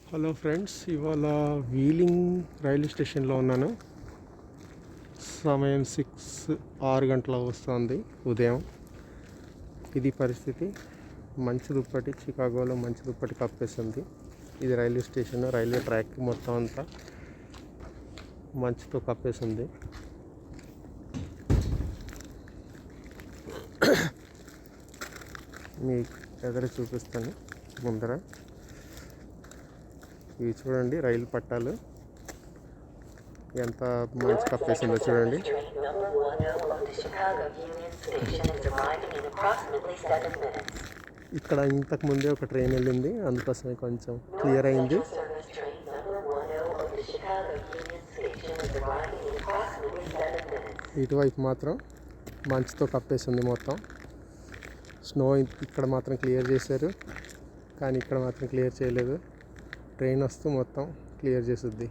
Hello friends, ఇవాళ wheeling railway స్టేషన్లో ఉన్నాను. సమయం 6 గంటల వస్తుంది ఉదయం. ఇది పరిస్థితి. మంచు దుప్పటి, చికాగోలో మంచు దుప్పటి కప్పేస్తుంది. ఇది రైల్వే స్టేషన్, రైల్వే ట్రాక్ మొత్తం అంతా మంచుతో కప్పేసింది. మీ ఎదురు చూపిస్తాను ముందర. ఇవి చూడండి, రైలు పట్టాలు ఎంత మంచి కప్పేసిందో చూడండి. ఇక్కడ ఇంతకు ముందే ఒక ట్రైన్ వెళ్ళింది, అందుకోసమే కొంచెం క్లియర్ అయింది. ఇటువైపు మాత్రం మంచుతో కప్పేసింది మొత్తం. స్నో ఇక్కడ మాత్రం క్లియర్ చేశారు, కానీ ఇక్కడ మాత్రం క్లియర్ చేయలేదు. ట్రైన్ వస్తూ మొత్తం క్లియర్ చేస్తుంది.